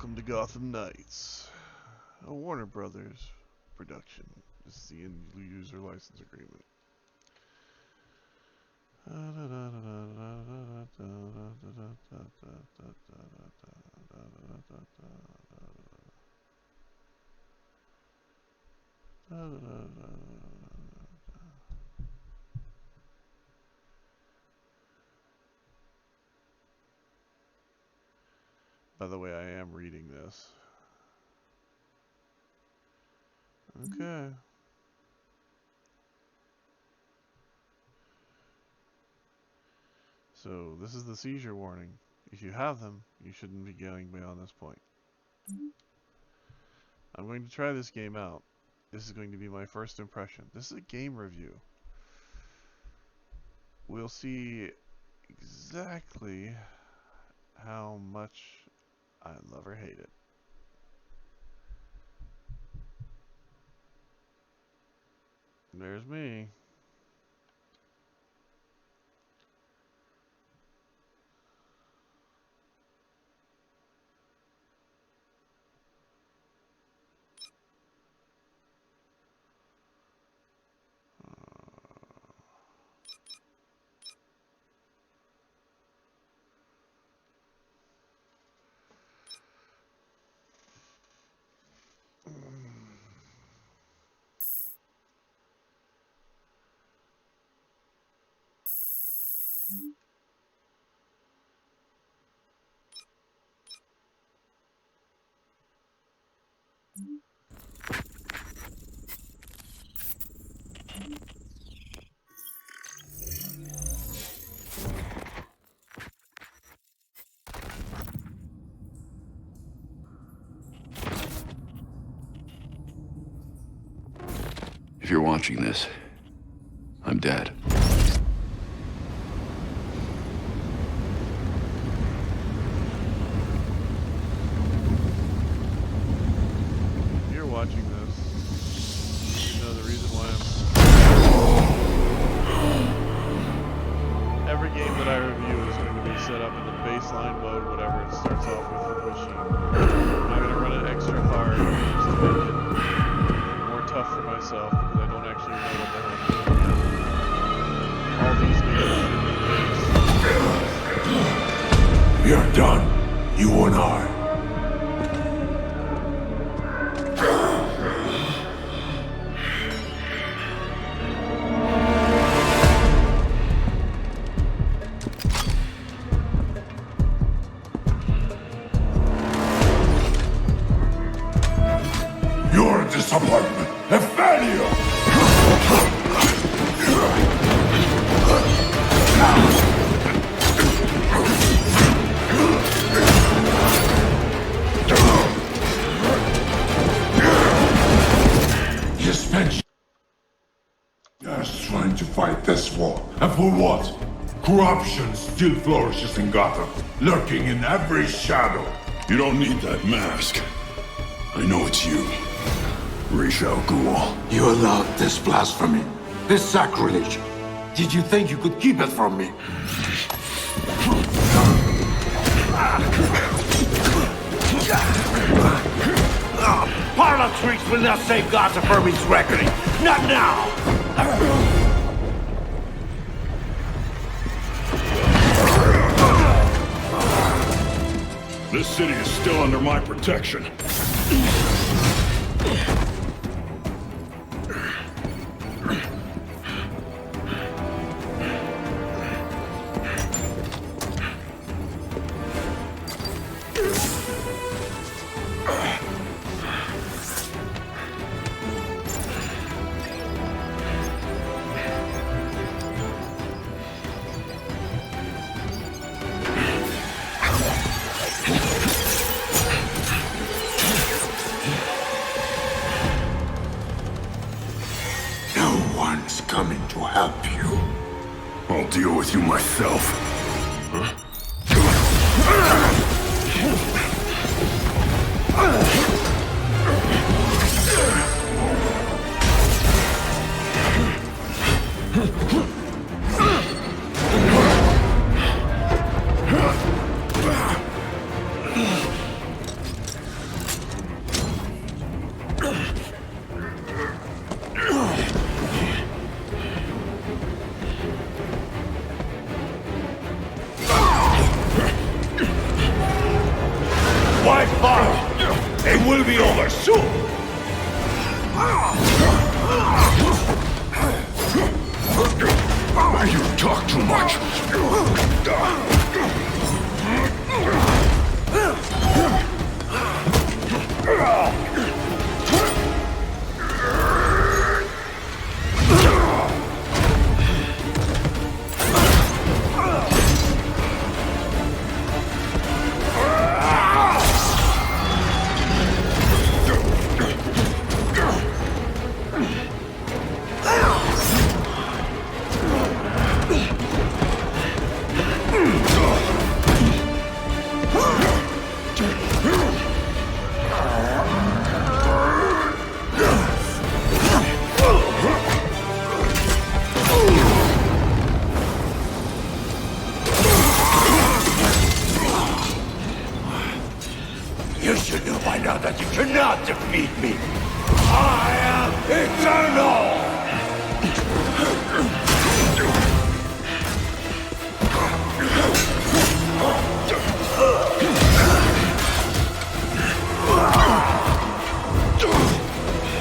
Welcome to Gotham Knights, a Warner Brothers production. This is the end user license agreement. By the way, I am reading this. Okay. So, this is the seizure warning. If you have them, you shouldn't be going beyond this point. I'm going to try this game out. This is going to be my first impression. This is a game review. We'll see exactly how much I love or hate it. There's me. If you're watching this, I'm dead. If you're watching this, you know the reason why every game that I review is going to be set up in the baseline mode, whatever it starts off with for the machine. I'm not going to run it extra hard just to make it more tough for myself because I don't actually know what the hell I'm doing. All these games We are done, you and I. You're a disappointment, a failure! You spent years trying to fight this war, and for what? Corruption still flourishes in Gotham, lurking in every shadow. You don't need that mask. I know it's you. Ra's al Ghul. You allowed this blasphemy, this sacrilege. Did you think you could keep it from me? Parlor tricks will not save Gotham from its reckoning. Not now! This city is still under my protection. No one's coming to help you. I'll deal with you myself. Huh? You talk too much. You should know by now that you cannot defeat me. I am eternal!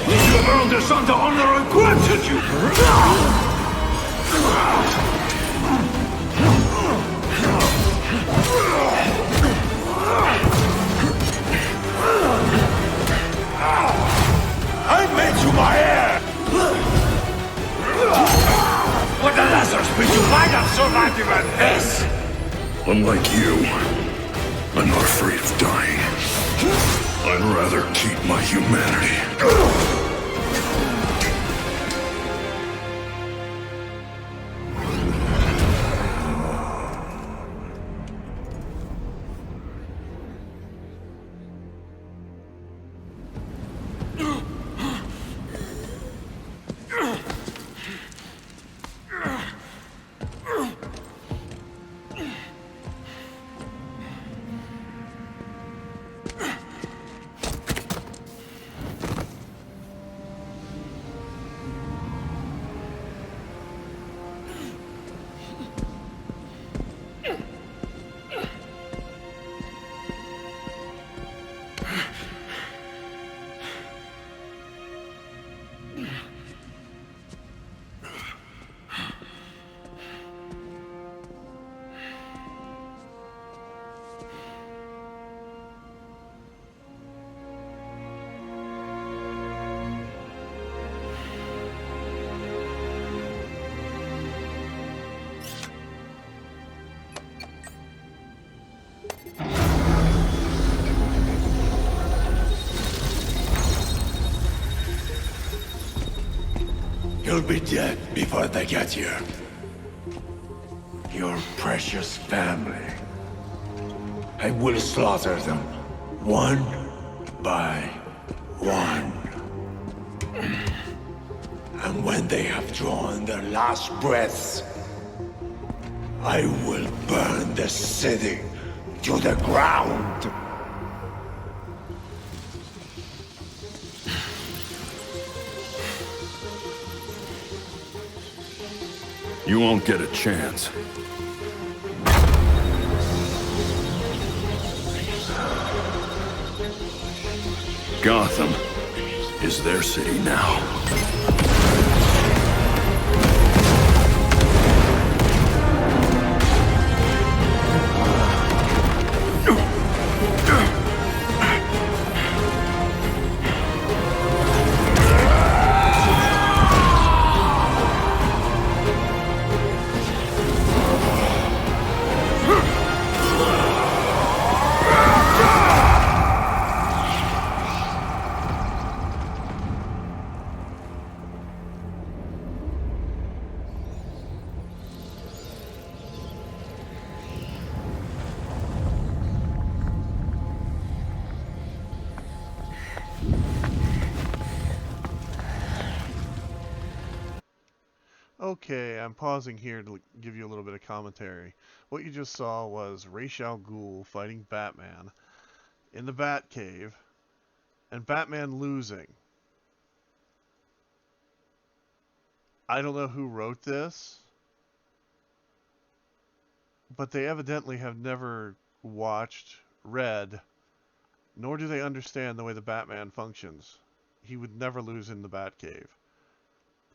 You have earned this under honor and gratitude! I made you my heir! What the Lazarus but you might have survived even this! Unlike you, I'm not afraid of dying. I'd rather keep my humanity. You'll be dead before they get here. Your precious family. I will slaughter them, one by one. And when they have drawn their last breaths, I will burn the city to the ground. You won't get a chance. Gotham is their city now. Okay, I'm pausing here to give you a little bit of commentary. What you just saw was Ra's al Ghul fighting Batman in the Batcave, and Batman losing. I don't know who wrote this, but they evidently have never watched, read, nor do they understand the way the Batman functions. He would never lose in the Batcave.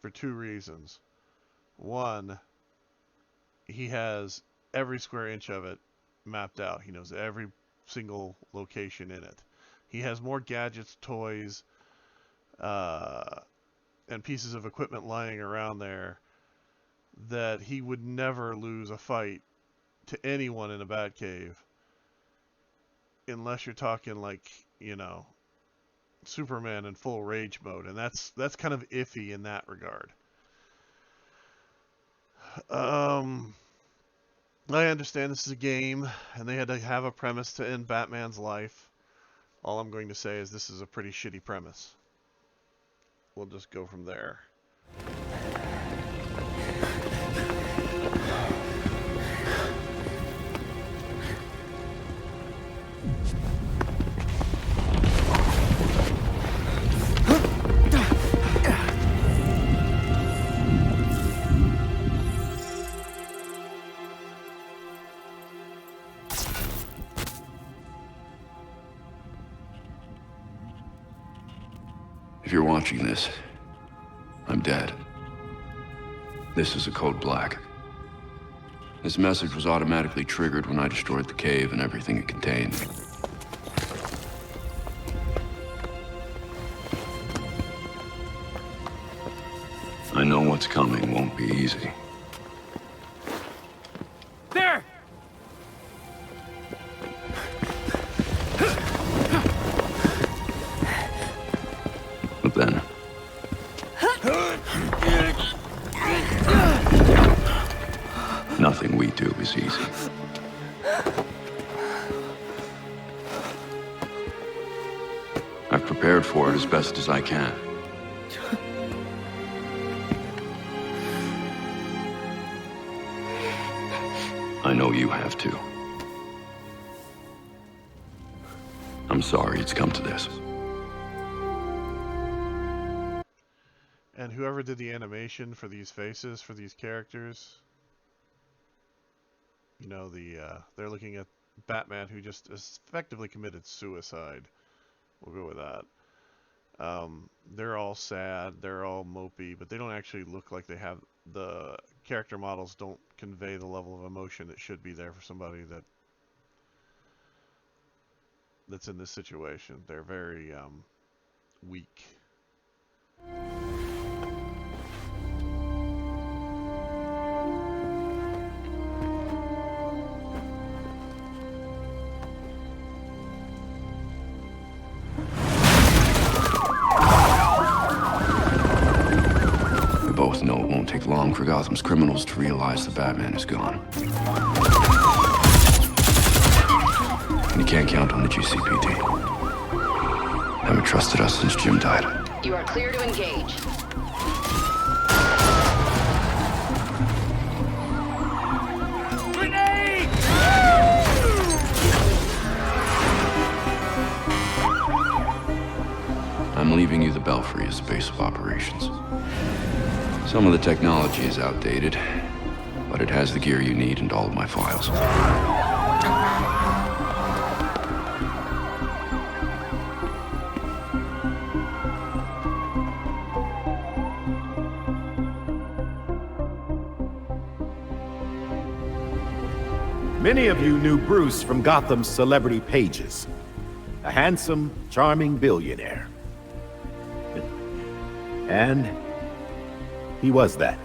For two reasons. One, he has every square inch of it mapped out. He knows every single location in it. He has more gadgets, toys, and pieces of equipment lying around there that he would never lose a fight to anyone in a Batcave, unless you're talking like, you know, Superman in full rage mode, and that's kind of iffy in that regard. I understand this is a game, and they had to have a premise to end Batman's life. All I'm going to say is this is a pretty shitty premise. We'll just go from there. If you're watching this, I'm dead. This is a code black. This message was automatically triggered when I destroyed the cave and everything it contained. I know what's coming won't be easy. There! But then... nothing we do is easy. I've prepared for it as best as I can. I know you have too. I'm sorry it's come to this. And whoever did the animation for these faces, for these characters, you know, they're looking at Batman who just effectively committed suicide. We'll go with that. They're all sad, they're all mopey, but they don't actually look like they have, the character models don't convey the level of emotion that should be there for somebody that's in this situation. They're very weak. We both know it won't take long for Gotham's criminals to realize the Batman is gone. And you can't count on the GCPD. Haven't trusted us since Jim died. You are clear to engage. Grenade! I'm leaving you the Belfry as base of operations. Some of the technology is outdated, but it has the gear you need and all of my files. Many of you knew Bruce from Gotham's celebrity pages. A handsome, charming billionaire. And he was that.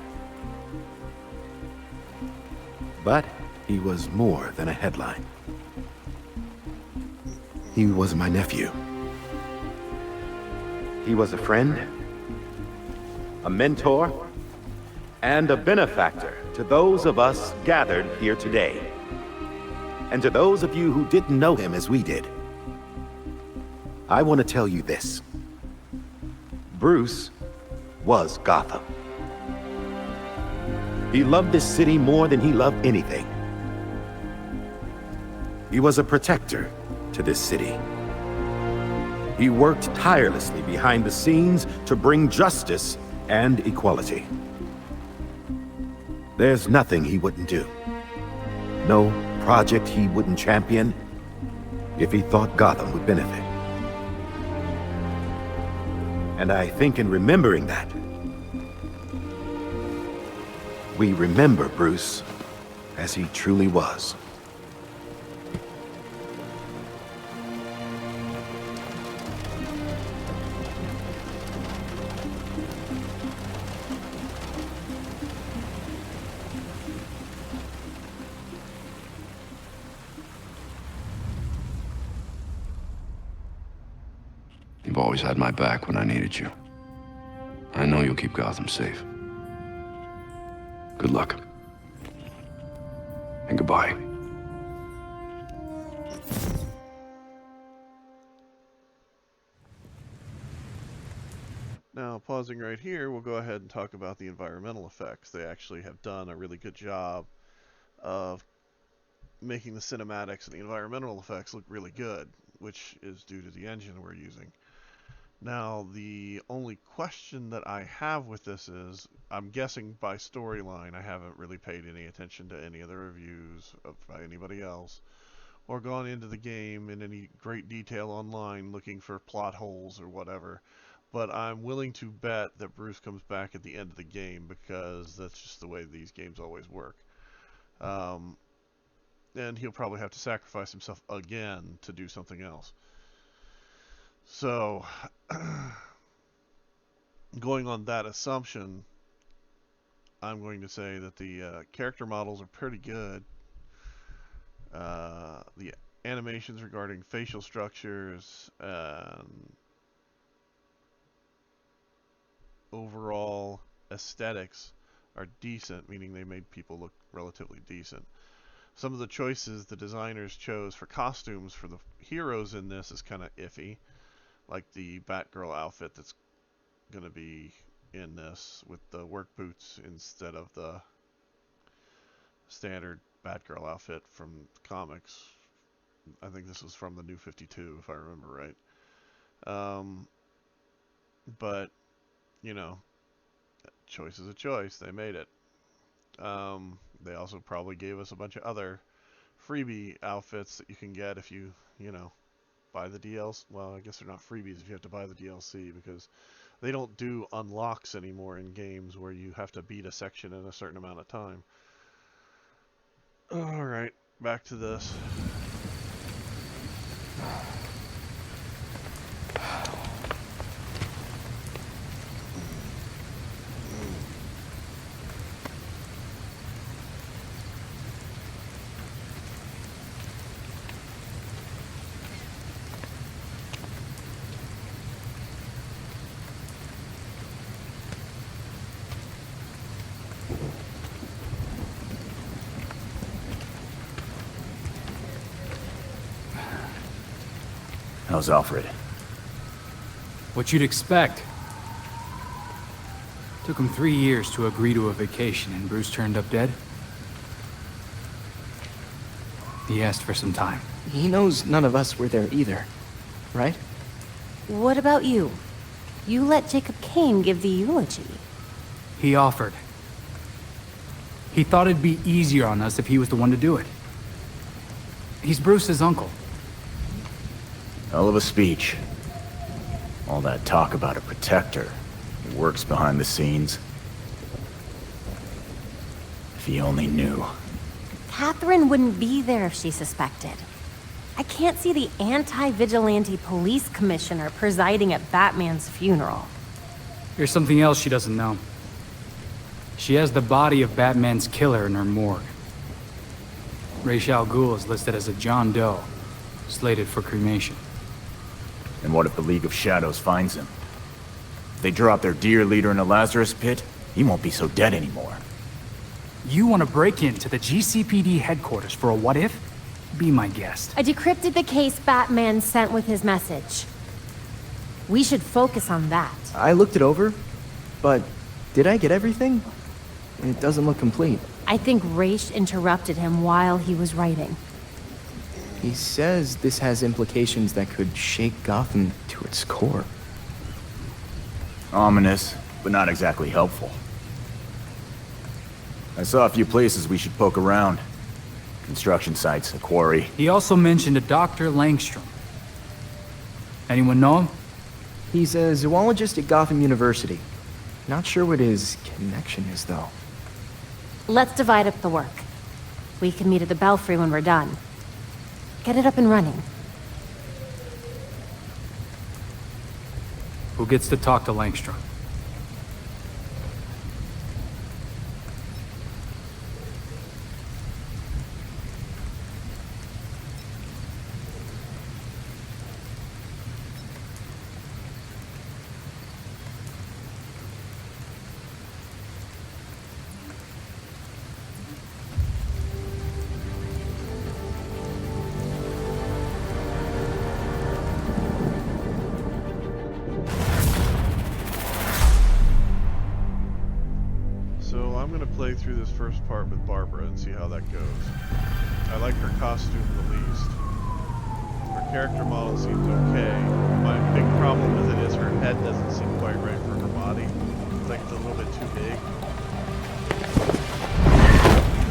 But he was more than a headline. He was my nephew. He was a friend, a mentor, and a benefactor to those of us gathered here today. And to those of you who didn't know him as we did, I want to tell you this. Bruce was Gotham. He loved this city more than he loved anything. He was a protector to this city. He worked tirelessly behind the scenes to bring justice and equality. There's nothing he wouldn't do. No project he wouldn't champion if he thought Gotham would benefit. And I think in remembering that, we remember Bruce as he truly was. You've always had my back when I needed you. I know you'll keep Gotham safe. Good luck. And goodbye. Now, pausing right here, we'll go ahead and talk about the environmental effects. They actually have done a really good job of making the cinematics and the environmental effects look really good, which is due to the engine we're using. Now, the only question that I have with this is, I'm guessing by storyline, I haven't really paid any attention to any of the reviews by anybody else, or gone into the game in any great detail online looking for plot holes or whatever, but I'm willing to bet that Bruce comes back at the end of the game, because that's just the way these games always work. And he'll probably have to sacrifice himself again to do something else. So, going on that assumption, I'm going to say that the character models are pretty good. The animations regarding facial structures and overall aesthetics are decent, meaning they made people look relatively decent. Some of the choices the designers chose for costumes for the heroes in this is kind of iffy. Like the Batgirl outfit that's going to be in this with the work boots instead of the standard Batgirl outfit from the comics. I think this was from the New 52, if I remember right. But, you know, choice is a choice. They made it. They also probably gave us a bunch of other freebie outfits that you can get if you know, buy the DLC. Well, I guess they're not freebies if you have to buy the DLC, because they don't do unlocks anymore in games where you have to beat a section in a certain amount of time. Alright, back to this. How's Alfred? What you'd expect. Took him 3 years to agree to a vacation, and Bruce turned up dead. He asked for some time. He knows none of us were there either, right? What about you? You let Jacob Kane give the eulogy. He offered. He thought it'd be easier on us if he was the one to do it. He's Bruce's uncle. Hell of a speech. All that talk about a protector who works behind the scenes. If he only knew. Catherine wouldn't be there if she suspected. I can't see the anti-vigilante police commissioner presiding at Batman's funeral. Here's something else she doesn't know. She has the body of Batman's killer in her morgue. Ra's al Ghul is listed as a John Doe, slated for cremation. And what if the League of Shadows finds him? If they drop their dear leader in a Lazarus pit, he won't be so dead anymore. You want to break into the GCPD headquarters for a what-if? Be my guest. I decrypted the case Batman sent with his message. We should focus on that. I looked it over, but did I get everything? It doesn't look complete. I think Ra's interrupted him while he was writing. He says this has implications that could shake Gotham to its core. Ominous, but not exactly helpful. I saw a few places we should poke around. Construction sites, a quarry. He also mentioned a Dr. Langstrom. Anyone know him? He's a zoologist at Gotham University. Not sure what his connection is, though. Let's divide up the work. We can meet at the Belfry when we're done. Get it up and running. Who gets to talk to Langstrom? Play through this first part with Barbara and see how that goes. I like her costume the least. Her character model seems okay. My big problem with it is her head doesn't seem quite right for her body. It's like it's a little bit too big.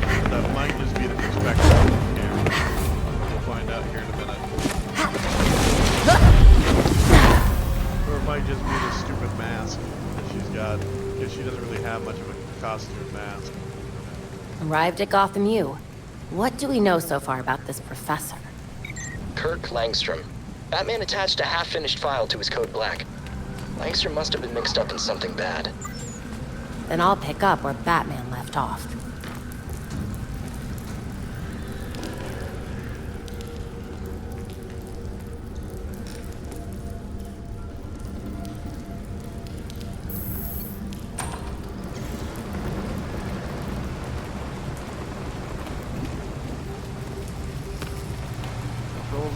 But that might just be the perspective of the camera. We'll find out here in a minute. Or it might just be the stupid mask that she's got, because she doesn't really have much of a costume mask. Arrived at Gotham U. What do we know so far about this professor? Kirk Langstrom. Batman attached a half-finished file to his code black. Langstrom must have been mixed up in something bad. Then I'll pick up where Batman left off.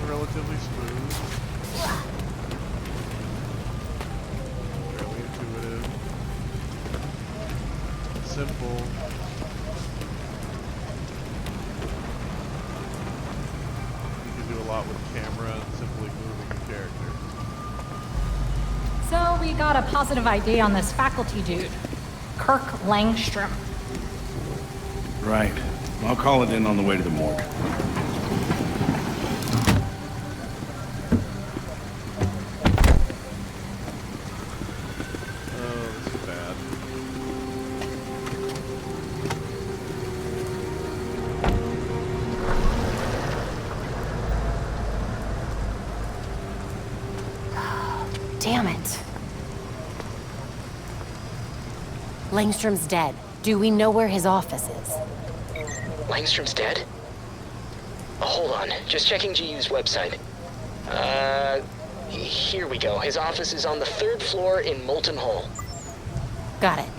Relatively smooth. Fairly intuitive. Simple. You can do a lot with the camera and simply moving the character. So we got a positive ID on this faculty dude, Kirk Langstrom. Right. I'll call it in on the way to the morgue. Damn it. Langstrom's dead. Do we know where his office is? Langstrom's dead? Oh, hold on. Just checking GU's website. Here we go. His office is on the 3rd floor in Molten Hall. Got it.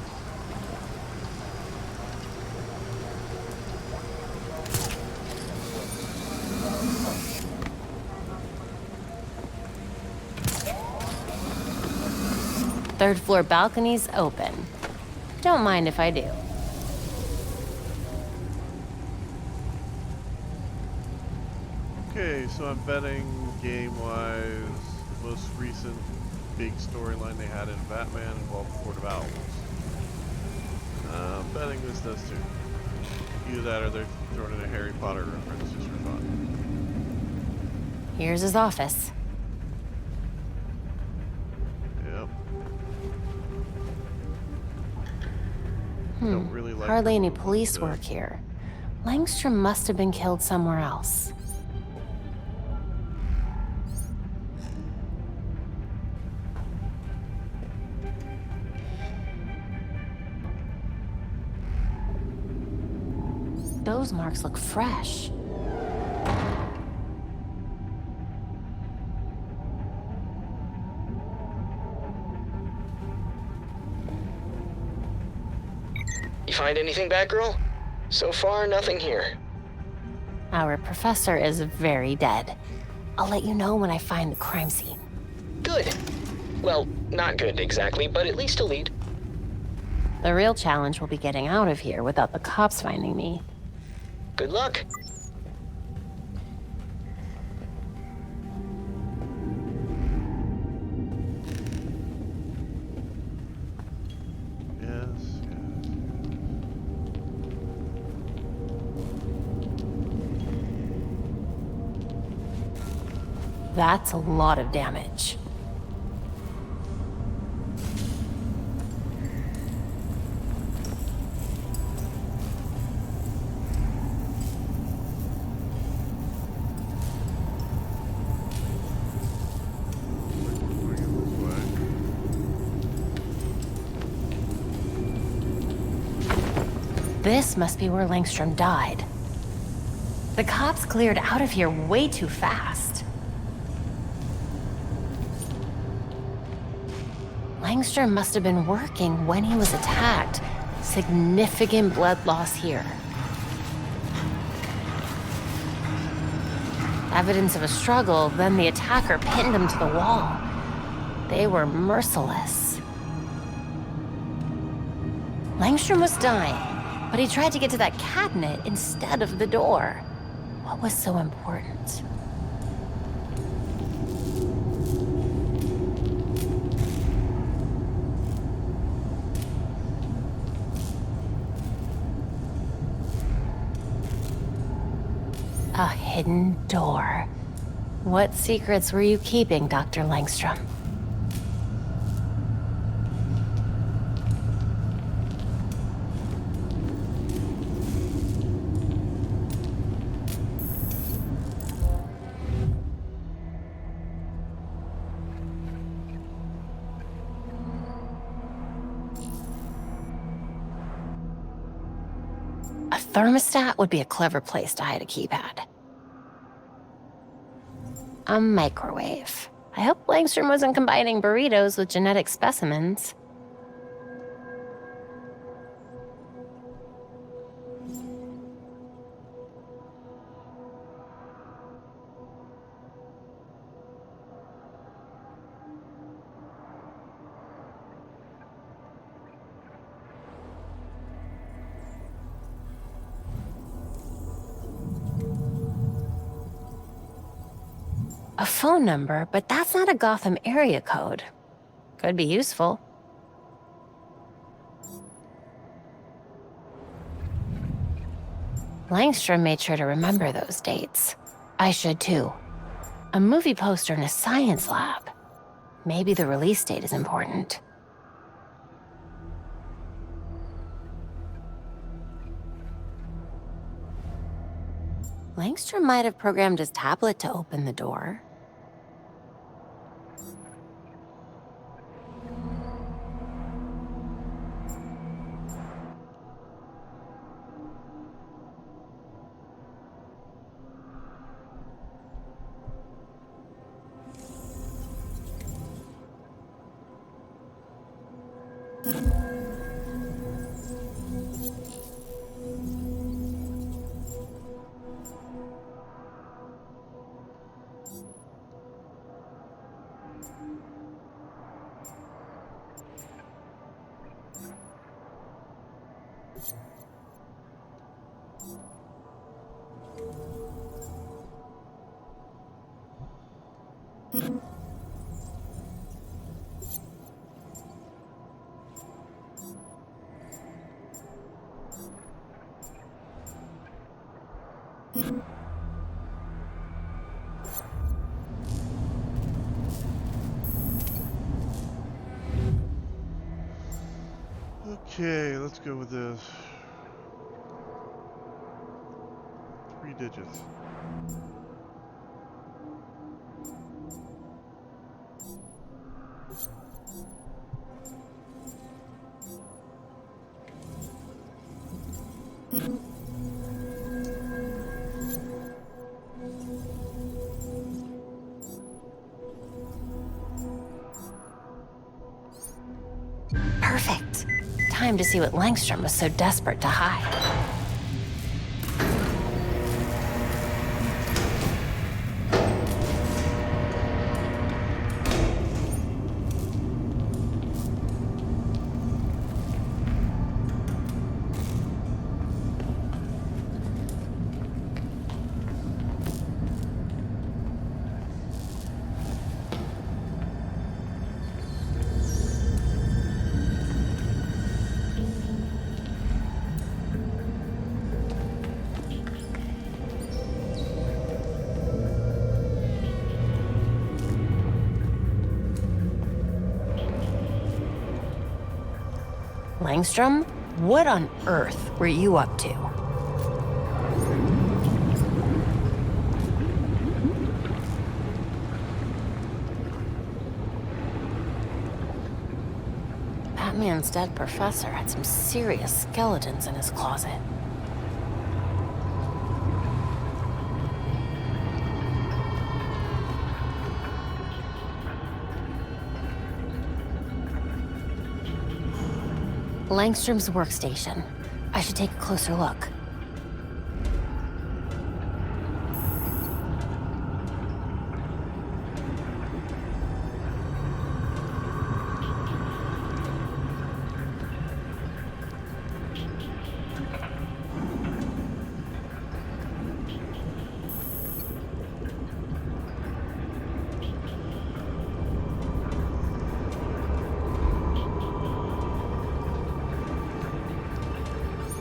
Third floor balcony's open. Don't mind if I do. Okay, so I'm betting game-wise, the most recent big storyline they had in Batman involved Court of Owls. I'm betting this does too. Either that or they're throwing in a Harry Potter reference just for fun. Here's his office. Don't really like Hardly any police work here. Langstrom must have been killed somewhere else. Those marks look fresh. You find anything, Batgirl? So far, nothing here. Our professor is very dead. I'll let you know when I find the crime scene. Good. Well, not good exactly, but at least a lead. The real challenge will be getting out of here without the cops finding me. Good luck. That's a lot of damage. This must be where Langstrom died. The cops cleared out of here way too fast. Langstrom must have been working when he was attacked. Significant blood loss here. Evidence of a struggle, then the attacker pinned him to the wall. They were merciless. Langstrom was dying, but he tried to get to that cabinet instead of the door. What was so important? A hidden door. What secrets were you keeping, Dr. Langstrom? A thermostat would be a clever place to hide a keypad. A microwave. I hope Langstrom wasn't combining burritos with genetic specimens. A phone number, but that's not a Gotham area code. Could be useful. Langstrom made sure to remember those dates. I should too. A movie poster in a science lab. Maybe the release date is important. Langstrom might have programmed his tablet to open the door. Okay, let's go with this. 3 digits. Perfect. Time to see what Langstrom was so desperate to hide. Langstrom, what on earth were you up to? Batman's dead professor had some serious skeletons in his closet. Langstrom's workstation. I should take a closer look.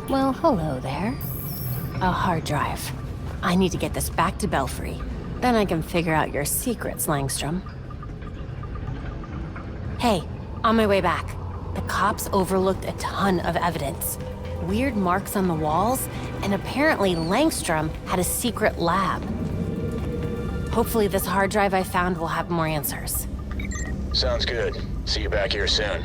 Well, hello there. A hard drive. I need to get this back to Belfry. Then I can figure out your secrets, Langstrom. Hey, on my way back. The cops overlooked a ton of evidence. Weird marks on the walls, and apparently Langstrom had a secret lab. Hopefully this hard drive I found will have more answers. Sounds good. See you back here soon.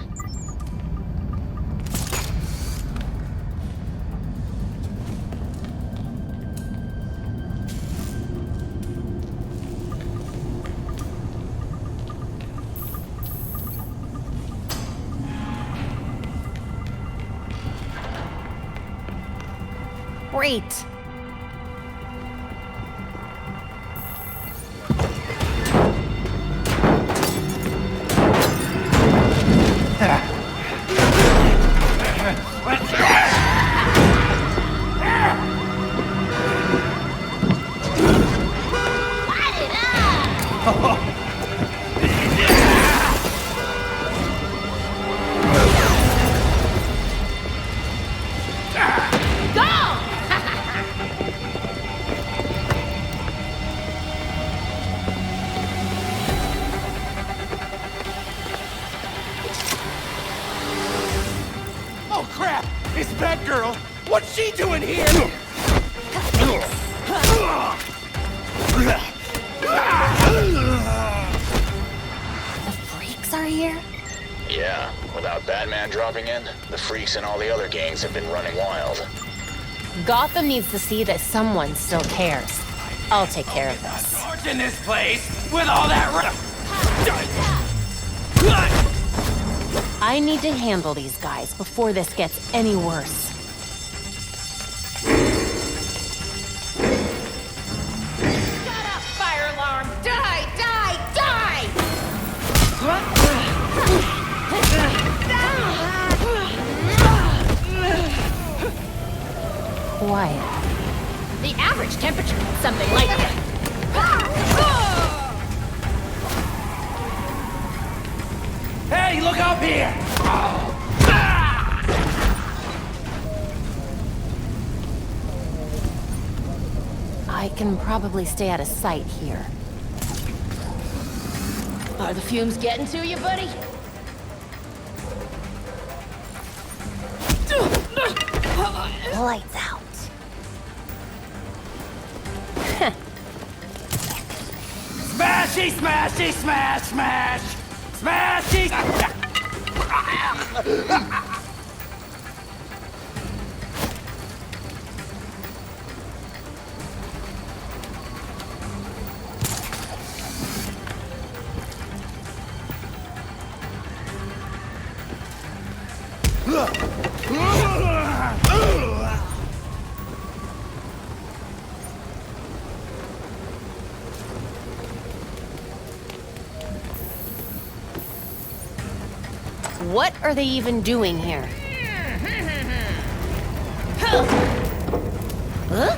Great. Oh crap! It's Batgirl! What's she doing here? The freaks are here? Yeah, without Batman dropping in, the freaks and all the other gangs have been running wild. Gotham needs to see that someone still cares. I'll take care of this. Torch in this place with all that I need to handle these guys before this gets any worse. Shut up, fire alarm! Die, die, die! Quiet. The average temperature is something like that. Hey, look up here! I can probably stay out of sight here. Are the fumes getting to you, buddy? Lights out. Smashy, smashy, smash, smash! Smashy! What are they even doing here? Huh?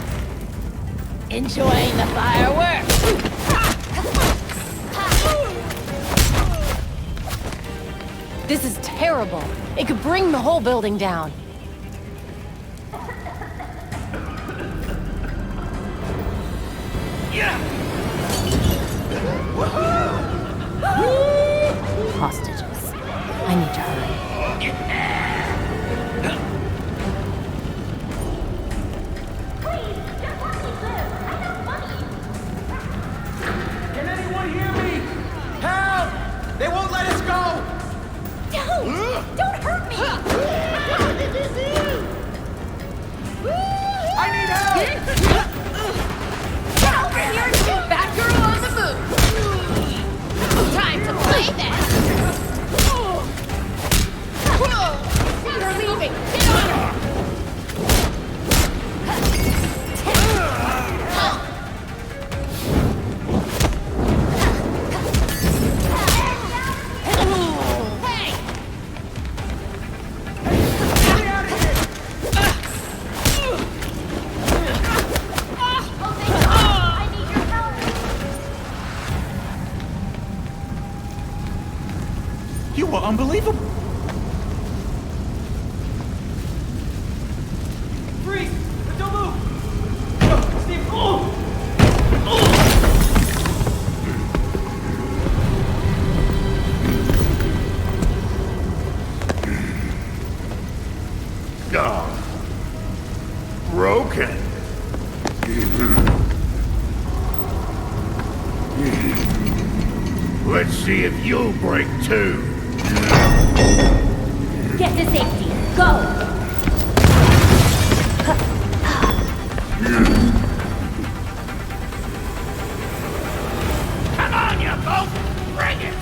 Enjoying the fireworks? This is terrible. It could bring the whole building down. Hostages. I need to hurry. Can anyone hear me? Help! They won't let us go! Don't hurt Hey, get on! You were unbelievable. Freeze! Don't move! Go, Steve! Oh! Broken. Let's see if you'll break too. Get to safety. Go! Come on, you both! Bring it!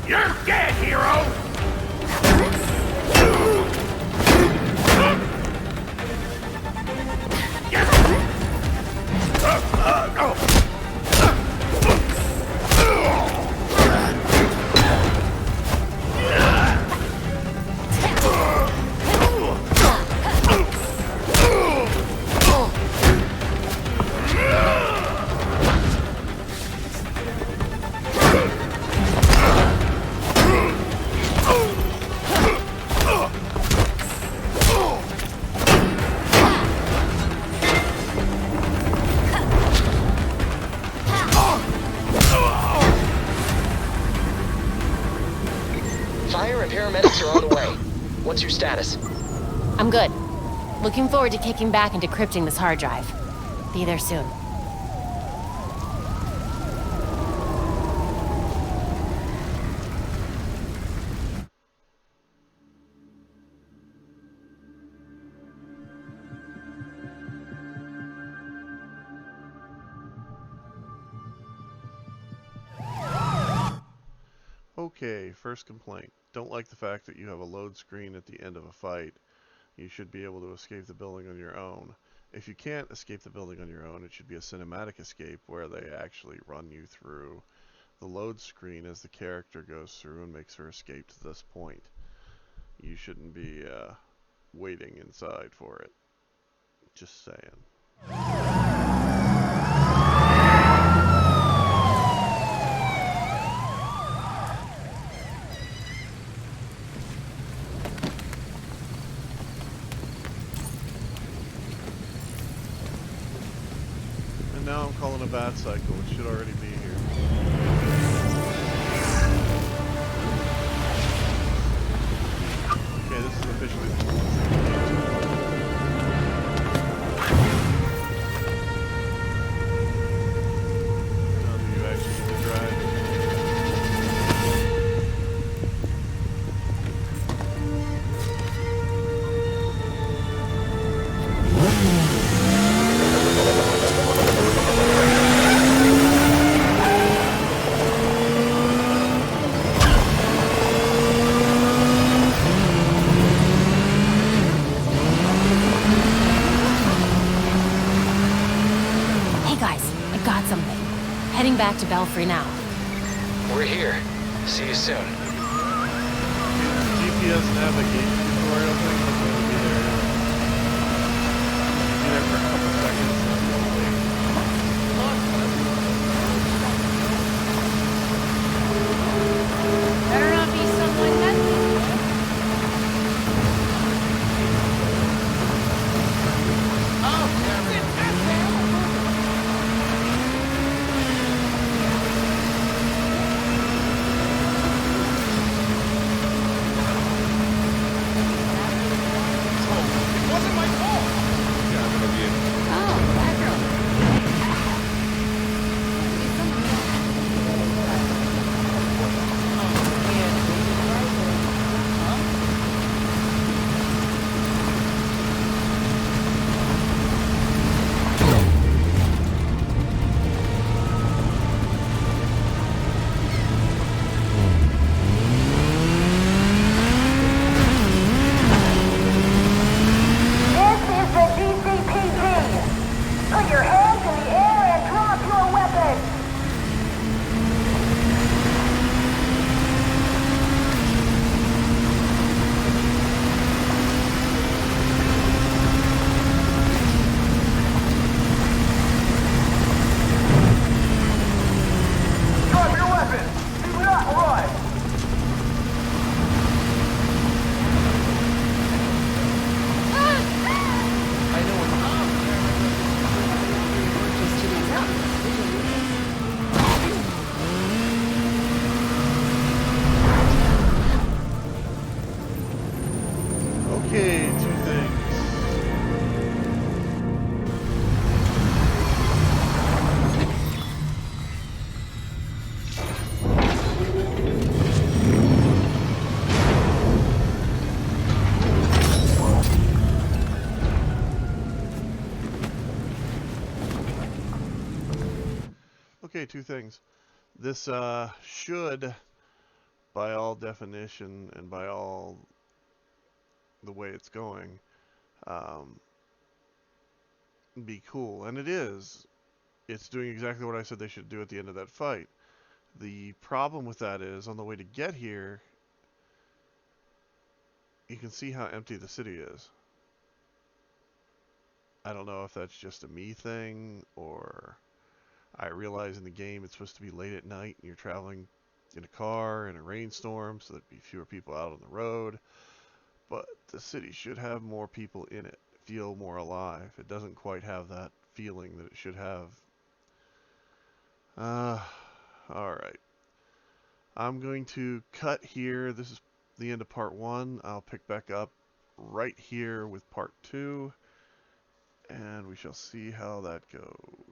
You're dead, hero! Fire and paramedics are on the way. What's your status? I'm good. Looking forward to kicking back and decrypting this hard drive. Be there soon. Okay, first complaint. Don't like the fact that you have a load screen at the end of a fight. You should be able to escape the building on your own. If you can't escape the building on your own, it should be a cinematic escape where they actually run you through the load screen as the character goes through and makes her escape to this point. You shouldn't be waiting inside for it. Just saying. And now I'm calling a bad cycle. It should already be here. Okay, this is officially now do you actually get to drive? Heading back to Belfry now. We're here. See you soon. GPS navigation tutorial thing is going to be there. Be there for a couple seconds. Better not be someone messy. Okay, two things. Okay, two things. This should, by all definition and by all the way it's going, be cool. And it is. It's doing exactly what I said they should do at the end of that fight. The problem with that is, on the way to get here, you can see how empty the city is. I don't know if that's just a me thing, or I realize in the game it's supposed to be late at night and you're traveling in a car in a rainstorm, so there'd be fewer people out on the road. But the city should have more people in it, feel more alive. It doesn't quite have that feeling that it should have. Alright. I'm going to cut here. This is the end of part 1. I'll pick back up right here with part 2. And we shall see how that goes.